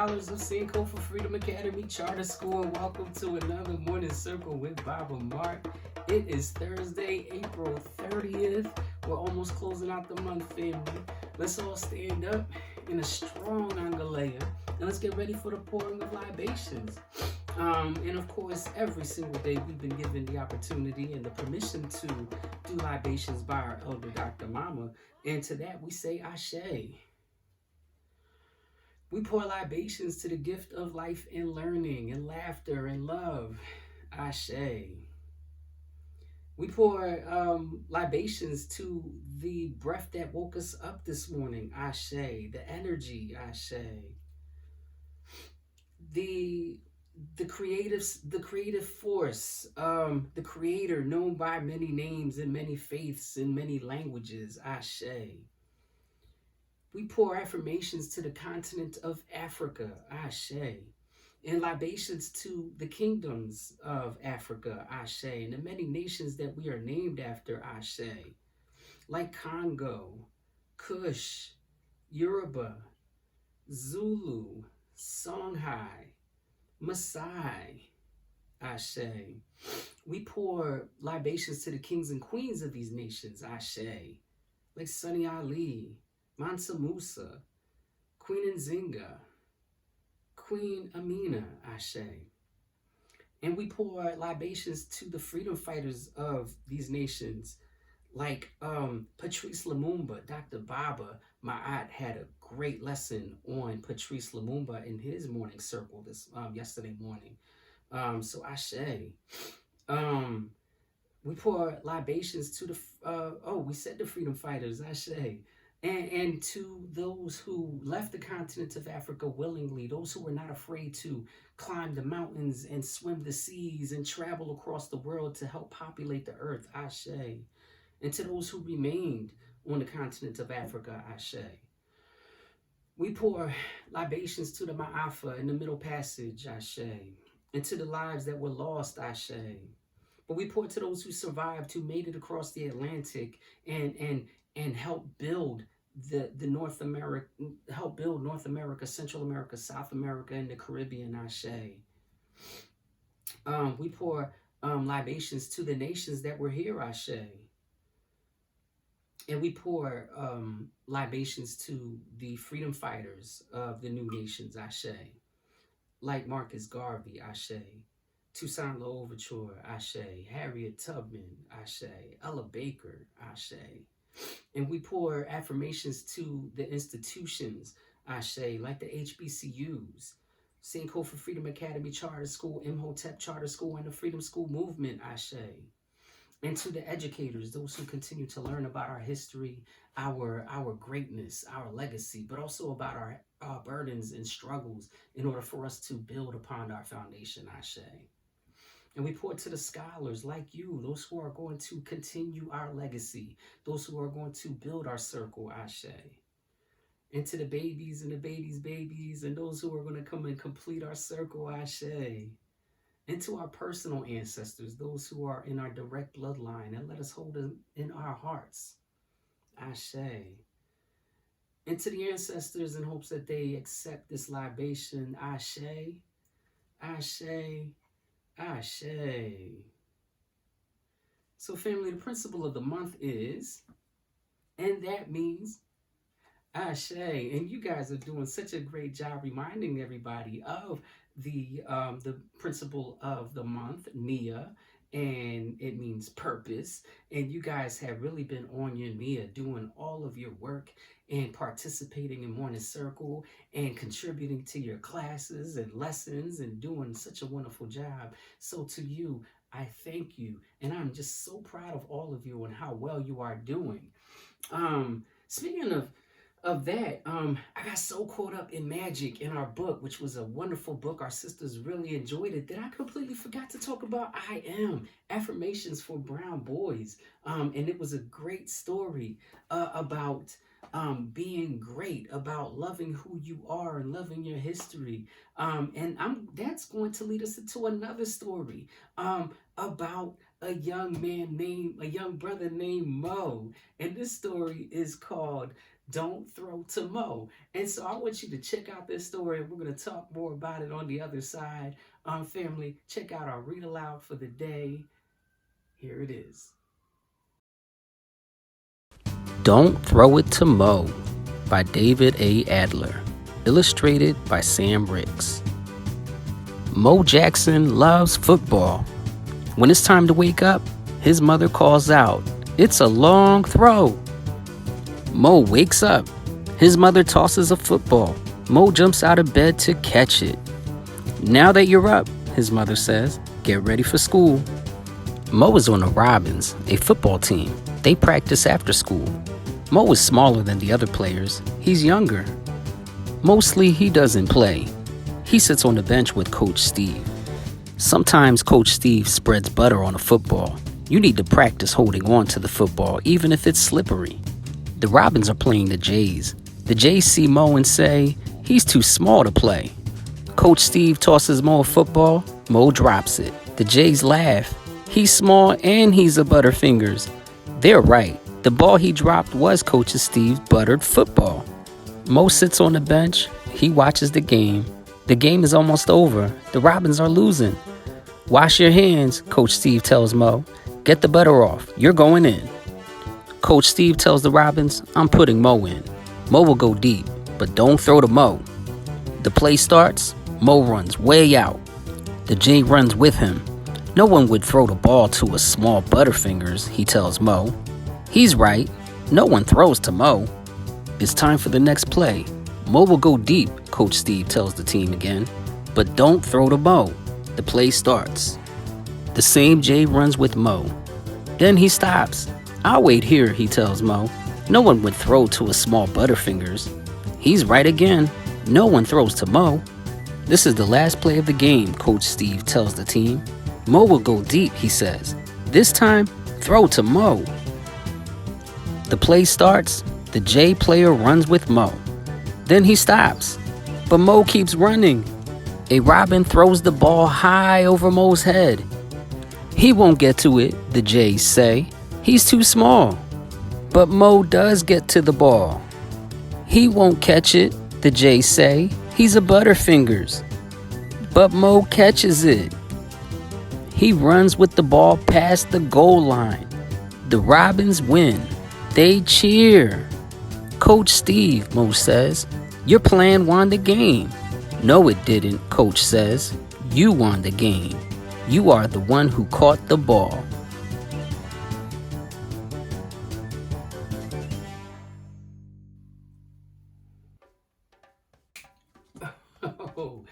scholars of Sankofa Freedom Academy Charter School, and welcome to another Morning Circle with Bob and Mark. It is Thursday, April 30th. We're almost closing out the month, family. Let's all stand up in a strong Angalaya, and let's get ready for the pouring of libations. And of course, every single day we've been given the opportunity and the permission to do libations by our elder, Dr. Mama. And to that we say Ashe. We pour libations to the gift of life and learning and laughter and love. Ashe. We pour libations to the breath that woke us up this morning. Ashe. The energy. Ashe. The creative force, the creator known by many names and many faiths and many languages. Ashe. We pour affirmations to the continent of Africa. Ashe. And libations to the kingdoms of Africa. Ashe. And the many nations that we are named after. Ashe. Like Congo, Kush, Yoruba, Zulu, Songhai, Maasai. Ashe. We pour libations to the kings and queens of these nations. Ashe. Like Sunny Ali, Mansa Musa, Queen Nzinga, Queen Amina. Ashe. And we pour libations to the freedom fighters of these nations, like Patrice Lumumba. Dr. Baba Ma'at had a great lesson on Patrice Lumumba in his morning circle this yesterday morning. So Ashe. We pour libations to the we said the freedom fighters. Ashe. And to those who left the continent of Africa willingly, those who were not afraid to climb the mountains and swim the seas and travel across the world to help populate the earth. Ashe. And to those who remained on the continent of Africa. Ashe. We pour libations to the Ma'afa in the Middle Passage. Ashe. And to the lives that were lost. Ashe. But we pour to those who survived, who made it across the Atlantic and help build the North America, help build North America, Central America, South America, and the Caribbean. Ashe. We pour libations to the nations that were here. Ashe. And we pour libations to the freedom fighters of the new nations. Ashe. Like Marcus Garvey. Ashe. Toussaint Louverture. Ashe. Harriet Tubman. Ashe. Ella Baker. Ashe. And we pour affirmations to the institutions, Ashe, like the HBCUs, Sankofa Freedom Academy Charter School, Imhotep Charter School, and the Freedom School Movement. Ashe. And to the educators, those who continue to learn about our history, our greatness, our legacy, but also about our burdens and struggles in order for us to build upon our foundation. Ashe. And we pour to the scholars like you, those who are going to continue our legacy, those who are going to build our circle. Ashe. And to the babies and the babies' babies, and those who are going to come and complete our circle. Ashe. And to our personal ancestors, those who are in our direct bloodline, and let us hold them in our hearts. Ashe. And to the ancestors, in hopes that they accept this libation. Ashe. Ashe. Ashe. So family, the principle of the month is, and that means Ashe. And you guys are doing such a great job reminding everybody of the principle of the month, Nia, and it means purpose. And you guys have really been on your Nia, doing all of your work and participating in Morning Circle and contributing to your classes and lessons and doing such a wonderful job. So to you, I thank you. And I'm just so proud of all of you and how well you are doing. Speaking of that, I got so caught up in magic in our book, which was a wonderful book. Our sisters really enjoyed it, that I completely forgot to talk about I Am, Affirmations for Brown Boys. And it was a great story about being great, about loving who you are and loving your history. And that's going to lead us into another story about a young brother named Mo. And this story is called Don't throw to Mo. And so I want you to check out this story. We're going to talk more about it on the other side. Family, check out our read aloud for the day. Here it is. Don't Throw It to Mo by David A. Adler. Illustrated by Sam Ricks. Mo Jackson loves football. When it's time to wake up, his mother calls out, "It's a long throw." Mo wakes up. His mother tosses a football. Mo jumps out of bed to catch it. "Now that you're up," his mother says, "get ready for school." Mo is on the Robins, a football team. They practice after school. Mo is smaller than the other players. He's younger. Mostly he doesn't play. He sits on the bench with Coach Steve. Sometimes Coach Steve spreads butter on a football. You need to practice holding on to the football, even if it's slippery. The Robins are playing the Jays. The Jays see Mo and say, "He's too small to play." Coach Steve tosses Mo a football. Mo drops it. The Jays laugh. "He's small and he's a Butterfingers." They're right. The ball he dropped was Coach Steve's buttered football. Mo sits on the bench. He watches the game. The game is almost over. The Robins are losing. "Wash your hands," Coach Steve tells Mo. "Get the butter off. You're going in." Coach Steve tells the Robins, "I'm putting Mo in. Mo will go deep, but don't throw to Mo." The play starts. Mo runs way out. The Jay runs with him. "No one would throw the ball to a small Butterfingers," he tells Mo. He's right. No one throws to Mo. It's time for the next play. "Mo will go deep," Coach Steve tells the team again. "But don't throw to Mo." The play starts. The same Jay runs with Mo. Then he stops. "I'll wait here," he tells Mo. "No one would throw to a small Butterfingers." He's right again. No one throws to Mo. "This is the last play of the game," Coach Steve tells the team. "Mo will go deep," he says. "This time, throw to Mo." The play starts. The J player runs with Mo. Then he stops. But Mo keeps running. A Robin throws the ball high over Mo's head. "He won't get to it," the Jays say. "He's too small." But Mo does get to the ball. "He won't catch it," the Jays say. "He's a Butterfingers." But Mo catches it. He runs with the ball past the goal line. The Robins win. They cheer. "Coach Steve," Mo says, "your plan won the game." "No, it didn't," Coach says. "You won the game. You are the one who caught the ball." Oh,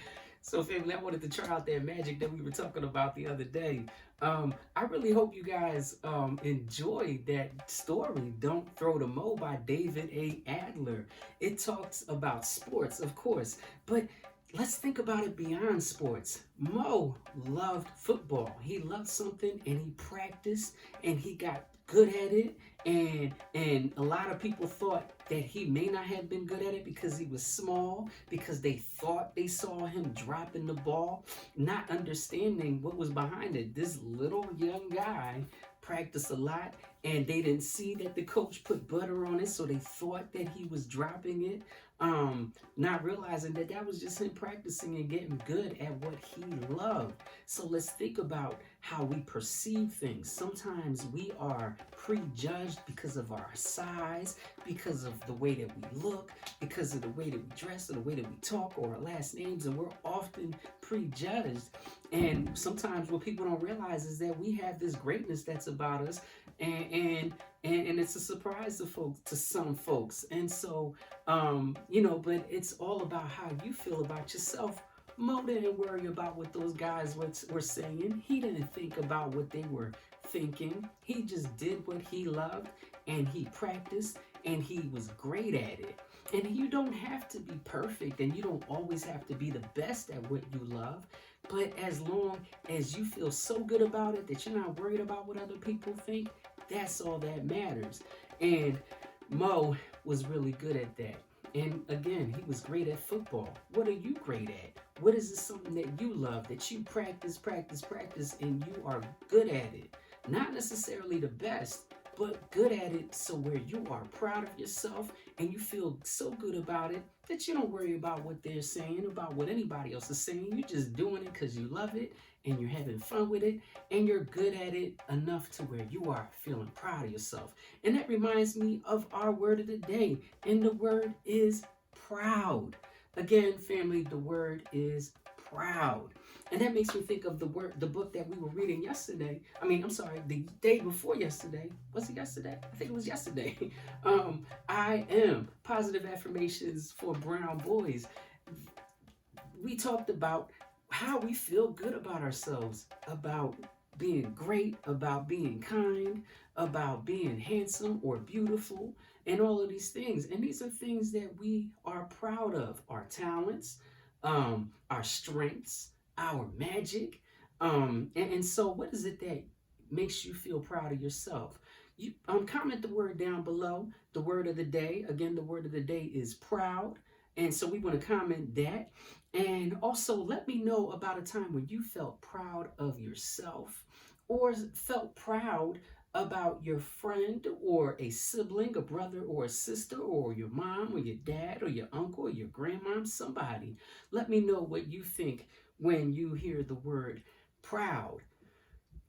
so family, I wanted to try out that magic that we were talking about the other day. I really hope you guys enjoyed that story, "Don't Throw to Mo" by David A. Adler. It talks about sports, of course, but let's think about it beyond sports. Mo loved football. He loved something and he practiced and he got good at it, and a lot of people thought that he may not have been good at it because he was small, because they thought they saw him dropping the ball, not understanding what was behind it. This little young guy practiced a lot, and they didn't see that the coach put butter on it, so they thought that he was dropping it, not realizing that that was just him practicing and getting good at what he loved. So let's think about how we perceive things. Sometimes we are prejudged because of our size, because of the way that we look, because of the way that we dress, or the way that we talk, or our last names, and we're often prejudged. And sometimes what people don't realize is that we have this greatness that's about us, and and it's a surprise to folks, to some folks. And so, but it's all about how you feel about yourself. Mo didn't worry about what those guys were saying. He didn't think about what they were thinking. He just did what he loved, and he practiced, and he was great at it. And you don't have to be perfect, and you don't always have to be the best at what you love. But as long as you feel so good about it that you're not worried about what other people think, that's all that matters. And Mo was really good at that. And again, he was great at football. What are you great at? What is it, something that you love, that you practice, practice, practice, and you are good at it? Not necessarily the best, but good at it so where you are proud of yourself and you feel so good about it that you don't worry about what they're saying, about what anybody else is saying. You're just doing it because you love it and you're having fun with it and you're good at it enough to where you are feeling proud of yourself. And that reminds me of our word of the day, and the word is proud. Again, family, the word is proud. And that makes me think of the book that we were reading yesterday. I'm sorry, the day before yesterday. Was it yesterday? I think it was yesterday. I Am Positive Affirmations for Brown Boys. We talked about how we feel good about ourselves, about being great, about being kind, about being handsome or beautiful, and all of these things. And these are things that we are proud of, our talents, our strengths, our magic. And so, what is it that makes you feel proud of yourself? You comment the word down below. The word of the day. Again, the word of the day is proud. And so we want to comment that. And also let me know about a time when you felt proud of yourself or felt proud about your friend or a sibling, a brother or a sister, or your mom or your dad or your uncle or your grandmom, somebody. Let me know what you think when you hear the word proud.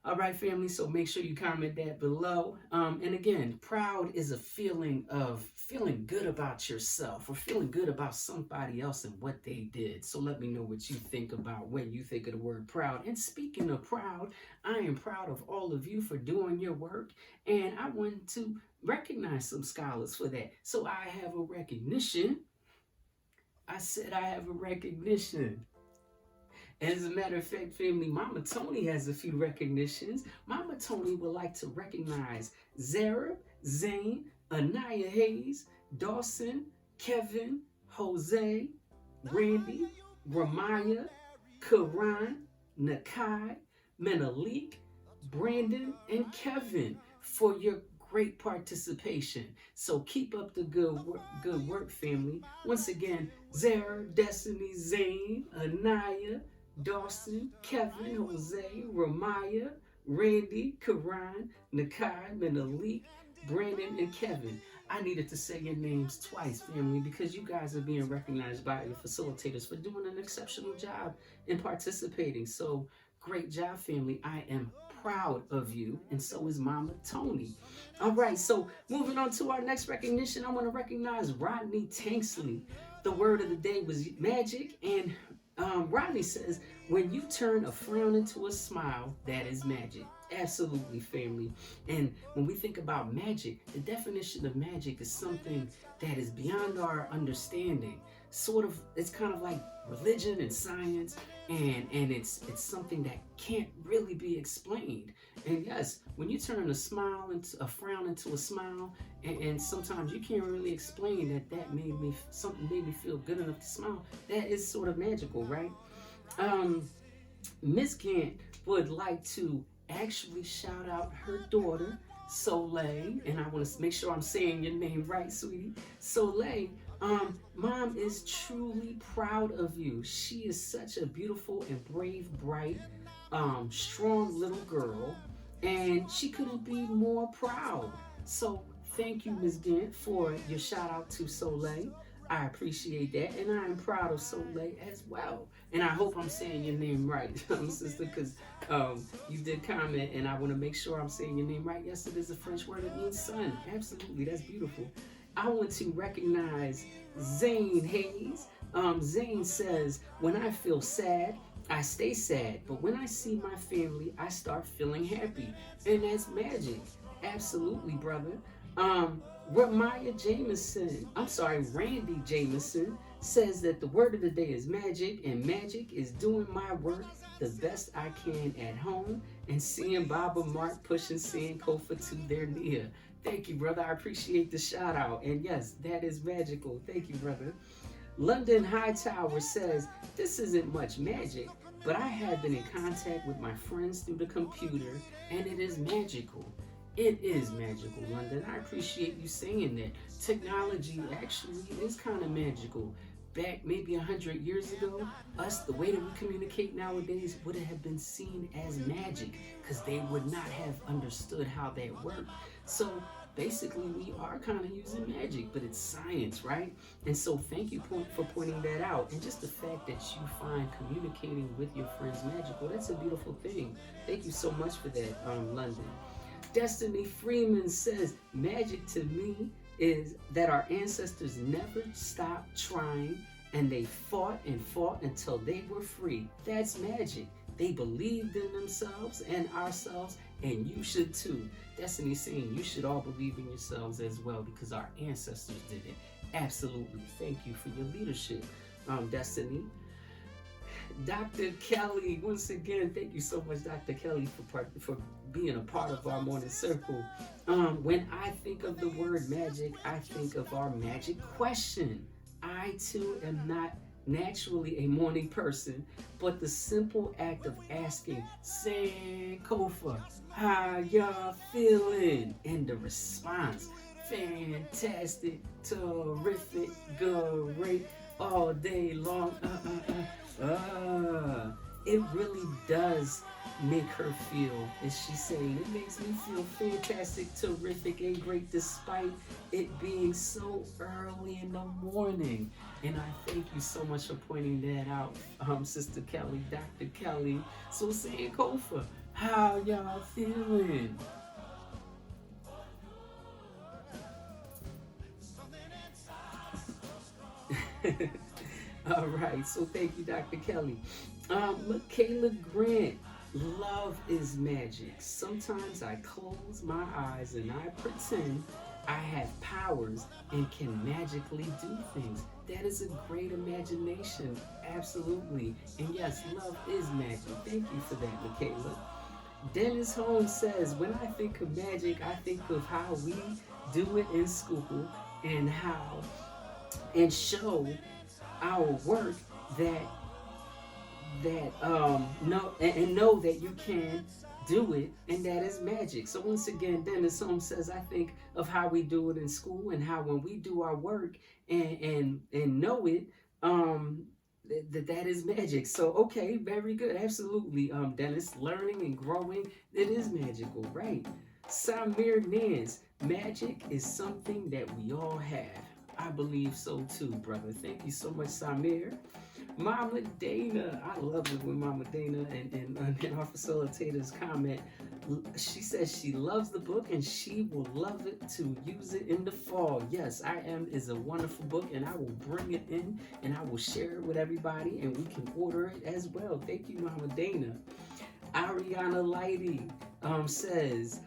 All right, family, so make sure you comment that below. And again, proud is a feeling of feeling good about yourself or feeling good about somebody else and what they did. So let me know what you think about when you think of the word proud. And speaking of proud, I am proud of all of you for doing your work. And I want to recognize some scholars for that. So I have a recognition. I said I have a recognition. As a matter of fact, family, Mama Tony has a few recognitions. Mama Tony would like to recognize Zara, Zane, Anaya Hayes, Dawson, Kevin, Jose, Randy, Ramaya, Karan, Nakai, Menalik, Brandon, and Kevin for your great participation. So keep up the good work, family. Once again, Zara, Destiny, Zane, Anaya, Dawson, Kevin, Jose, Ramaya, Randy, Karan, Nakai, Menalik, Brandon, and Kevin. I needed to say your names twice, family, because you guys are being recognized by your facilitators for doing an exceptional job in participating. So great job, family. I am proud of you, and so is Mama Tony. All right, so moving on to our next recognition, I want to recognize Rodney Tanksley. The word of the day was magic, and Rodney says, when you turn a frown into a smile, that is magic. Absolutely, family. And when we think about magic, the definition of magic is something that is beyond our understanding. Sort of, it's kind of like religion and science, and it's something that can't really be explained. And yes, when you turn a frown into a smile, and sometimes you can't really explain that something made me feel good enough to smile. That is sort of magical, right? Miss Gant would like to actually shout out her daughter, Soleil, and I want to make sure I'm saying your name right, sweetie. Soleil, Mom is truly proud of you. She is such a beautiful and brave, bright, strong little girl, and she couldn't be more proud. So thank you, Ms. Gant, for your shout out to Soleil. I appreciate that, and I am proud of Soleil as well. And I hope I'm saying your name right, sister, because you did comment, and I want to make sure I'm saying your name right. Yes, it is a French word that means sun. Absolutely, that's beautiful. I want to recognize Zane Hayes. Zane says, when I feel sad, I stay sad, but when I see my family, I start feeling happy. And that's magic. Absolutely, brother. Randy Jameson says that the word of the day is magic, and magic is doing my work the best I can at home and seeing Baba Mark pushing Sankofa to their Nia. Thank you, brother. I appreciate the shout out. And yes, that is magical. Thank you, brother. London Hightower says, this isn't much magic, but I have been in contact with my friends through the computer, and it is magical. It is magical, London. I appreciate you saying that. Technology actually is kind of magical. back maybe 100 years ago, us, the way that we communicate nowadays would have been seen as magic because they would not have understood how that worked. So basically, we are kind of using magic, but it's science, right? And so thank you for pointing that out. And just the fact that you find communicating with your friends magical, that's a beautiful thing. Thank you so much for that, London. Destiny Freeman says, magic to me is that our ancestors never stopped trying and they fought and fought until they were free. That's magic. They believed in themselves and ourselves, and you should too. Destiny saying you should all believe in yourselves as well because our ancestors did it. Absolutely. Thank you for your leadership, Destiny. Dr. Kelly, once again, thank you so much, Dr. Kelly, for being a part of our morning circle. When I think of the word magic, I think of our magic question. I too am not naturally a morning person, but the simple act of asking, Sankofa, how y'all feeling? And the response, fantastic, terrific, great, all day long. It really does make her feel, as she's saying, it makes me feel fantastic, terrific, and great despite it being so early in the morning. And I thank you so much for pointing that out, Sister Kelly, Dr. Kelly. So Sankofa, how y'all feeling? All right, so thank you, Dr. Kelly. Michaela Grant, love is magic. Sometimes I close my eyes and I pretend I have powers and can magically do things. That is a great imagination, absolutely. And yes, love is magic. Thank you for that, Michaela. Dennis Holmes says, when I think of magic, I think of how we do it in school and how and show our work that know and know that you can do it, and that is magic. So once again, Dennis Holmes says, I think of how we do it in school and how when we do our work and know it, that is magic. So okay, very good, absolutely, Dennis. Learning and growing, it is magical, right? Samir Nance, magic is something that we all have. I believe so too, brother. Thank you so much, Samir. Mama Dana, I love it when Mama Dana and our facilitators comment. She says she loves the book and she will love it to use it in the fall. Yes, I Am is a wonderful book and I will bring it in and I will share it with everybody and we can order it as well. Thank you, Mama Dana. Ariana Lighty says,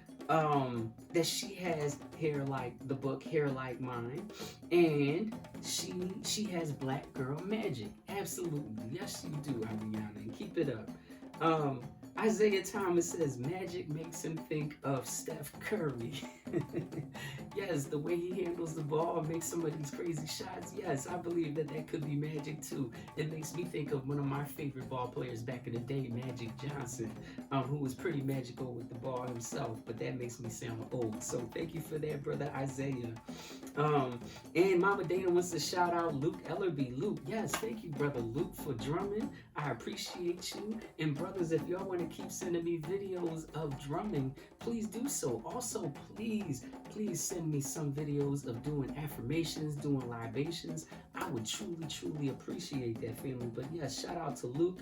that she has hair like the book Hair Like Mine, and she has black girl magic. Absolutely, yes you do, Ariana, and keep it up. Um, Isaiah Thomas says magic makes him think of Steph Curry. Yes, the way he handles the ball makes some of these crazy shots. Yes, I believe that that could be magic too. It makes me think of one of my favorite ball players back in the day, Magic Johnson, who was pretty magical with the ball himself, but that makes me sound old. So thank you for that, brother Isaiah. And Mama Dana wants to shout out Luke Ellerby. Luke, yes, thank you, brother Luke, for drumming. I appreciate you. And brothers, if y'all want to keep sending me videos of drumming, please do so. Also, please send me some videos of doing affirmations, doing libations. I would truly appreciate that, family. But yes, shout out to Luke.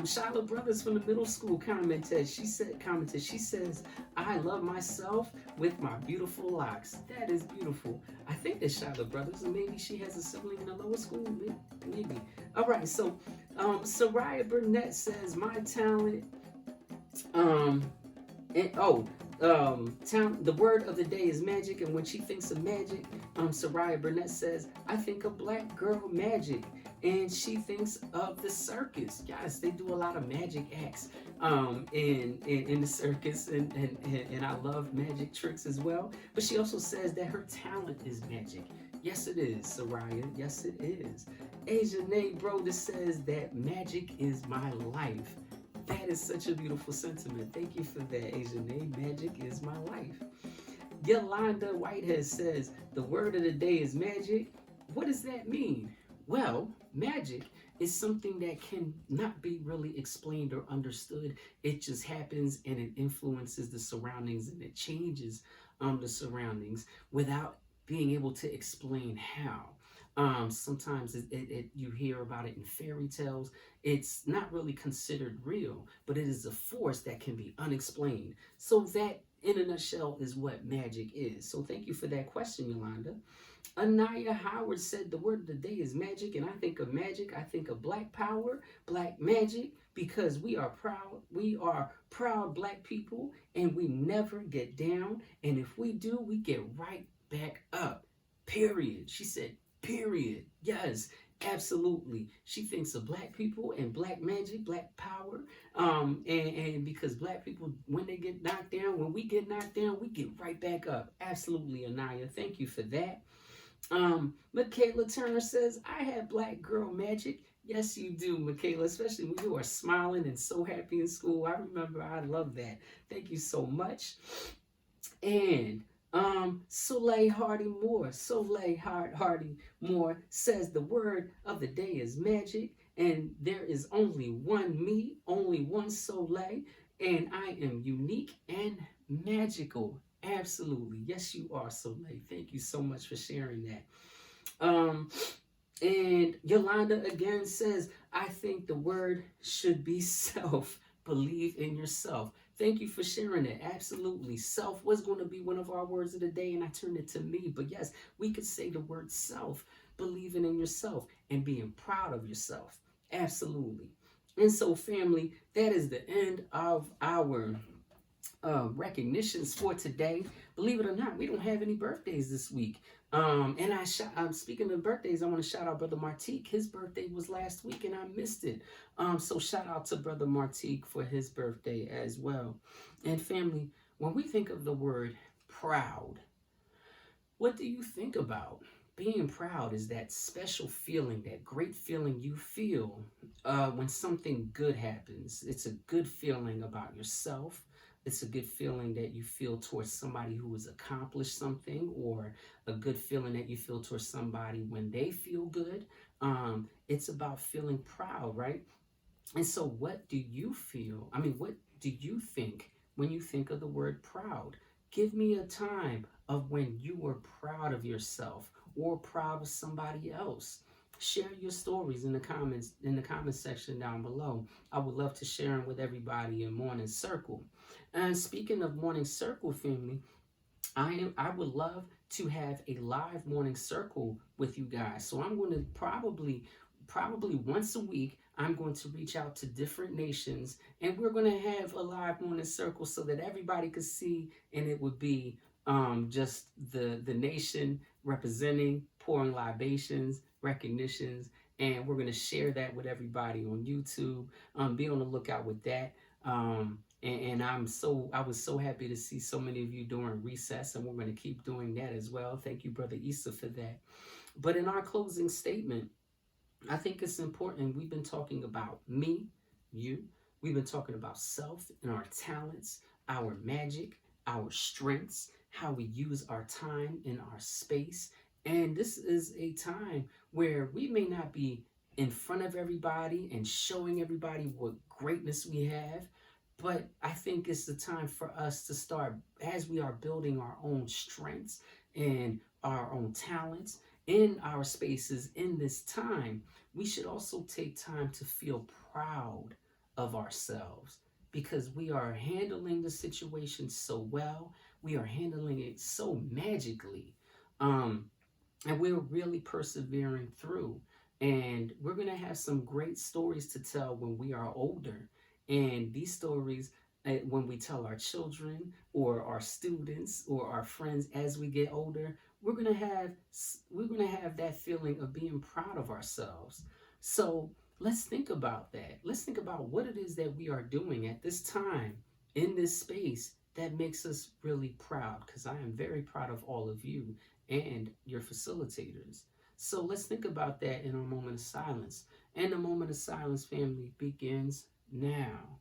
Shiloh Brothers from the middle school commented. She says, I love myself with my beautiful locks. That is beautiful. I think that's Shiloh Brothers, and maybe she has a sibling in the lower school. Maybe. All right. So, Soraya Burnett says, my talent. And the word of the day is magic, and when she thinks of magic, Soraya Burnett says, I think of black girl magic. And she thinks of the circus. Yes, they do a lot of magic acts in the circus, and I love magic tricks as well. But she also says that her talent is magic. Yes, it is, Soraya. Yes, it is. Asia Nate Broder says that magic is my life. That is such a beautiful sentiment. Thank you for that, Asia Nate. Magic is my life. Yolanda Whitehead says the word of the day is magic. What does that mean? Well, magic is something that can not be really explained or understood. It just happens and it influences the surroundings and it changes the surroundings without being able to explain how. Sometimes you hear about it in fairy tales. It's not really considered real, but it is a force that can be unexplained. So that, in a nutshell, is what magic is. So thank you for that question, Yolanda. Anaya Howard said the word of the day is magic, and I think of magic, I think of black power, black magic, because we are proud. We are proud black people, and we never get down. And if we do, we get right back up. Period. She said, period. Yes, absolutely. She thinks of black people and black magic, black power. And because black people, when they get knocked down, when we get knocked down, we get right back up. Absolutely, Anaya. Thank you for that. Michaela Turner says, I have black girl magic. Yes, you do, Michaela, especially when you are smiling and so happy in school. I remember, I love that. Thank you so much. And Soleil Hardy Moore, Hardy Moore says the word of the day is magic, and there is only one me, only one Soleil, and I am unique and magical. Absolutely. Yes, you are, Soleil. Thank you so much for sharing that. Um, and Yolanda again says, I think the word should be self. Believe in yourself. Thank you for sharing it. Absolutely. Self was going to be one of our words of the day, and I turned it to me. But yes, we could say the word self, believing in yourself and being proud of yourself. Absolutely. And so, family, that is the end of our recognitions for today. Believe it or not, we don't have any birthdays this week. And speaking of birthdays, I want to shout out Brother Martique. His birthday was last week and I missed it. So shout out to Brother Martique for his birthday as well. And family, when we think of the word proud, what do you think about? Being proud is that special feeling, that great feeling you feel when something good happens. It's a good feeling about yourself. It's a good feeling that you feel towards somebody who has accomplished something, or a good feeling that you feel towards somebody when they feel good. It's about feeling proud, right? And so, what do you feel? I mean, what do you think when you think of the word proud? Give me a time of when you were proud of yourself or proud of somebody else. Share your stories in the comments section down below. I would love to share them with everybody in Morning Circle. And speaking of Morning Circle, family, I would love to have a live Morning Circle with you guys. So I'm going to probably once a week, I'm going to reach out to different nations, and we're going to have a live Morning Circle so that everybody could see, and it would be just the nation representing, pouring libations, recognitions, and we're going to share that with everybody on YouTube. Be on the lookout with that. And I was so happy to see so many of you during recess, and we're going to keep doing that as well. Thank you, Brother Issa, for that. But in our closing statement, I think it's important. We've been talking about me, you. We've been talking about self and our talents, our magic, our strengths, how we use our time in our space. And this is a time where we may not be in front of everybody and showing everybody what greatness we have, but I think it's the time for us to start, as we are building our own strengths and our own talents in our spaces in this time, we should also take time to feel proud of ourselves, because we are handling the situation so well. We are handling it so magically. And we're really persevering through. And we're going to have some great stories to tell when we are older. And these stories, when we tell our children or our students or our friends as we get older, we're gonna have that feeling of being proud of ourselves. So let's think about that. Let's think about what it is that we are doing at this time in this space that makes us really proud, because I am very proud of all of you and your facilitators. So let's think about that in a moment of silence. And the moment of silence, family, begins now.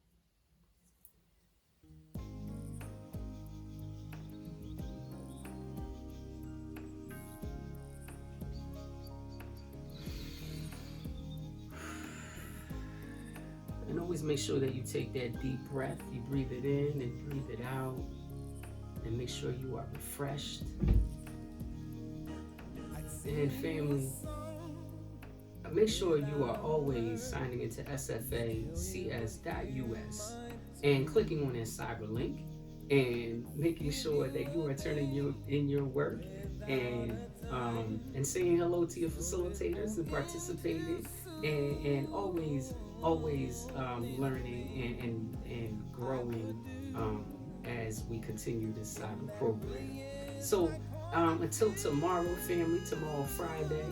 always make sure that you take that deep breath. You breathe it in and breathe it out. And make sure you are refreshed. And family, make sure you are always signing into sfacs.us and clicking on that cyber link and making sure that you are turning in your work and saying hello to your facilitators and participating and always learning and growing as we continue this cyber program. So until tomorrow, family, tomorrow Friday,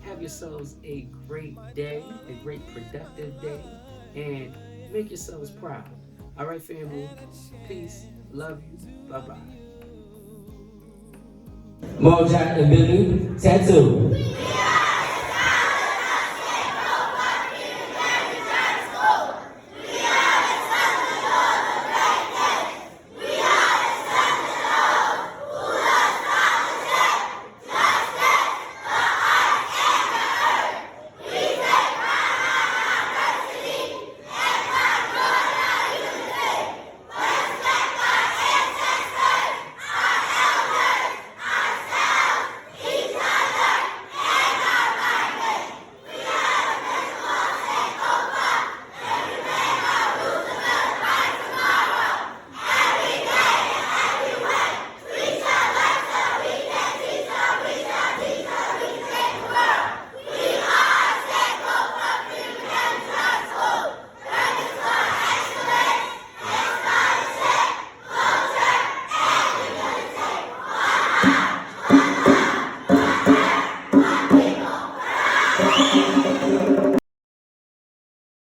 have yourselves a great day, a great productive day, and make yourselves proud. All right, family. Peace. Love you. Bye-bye. Mo Jack and Billy Tattoo.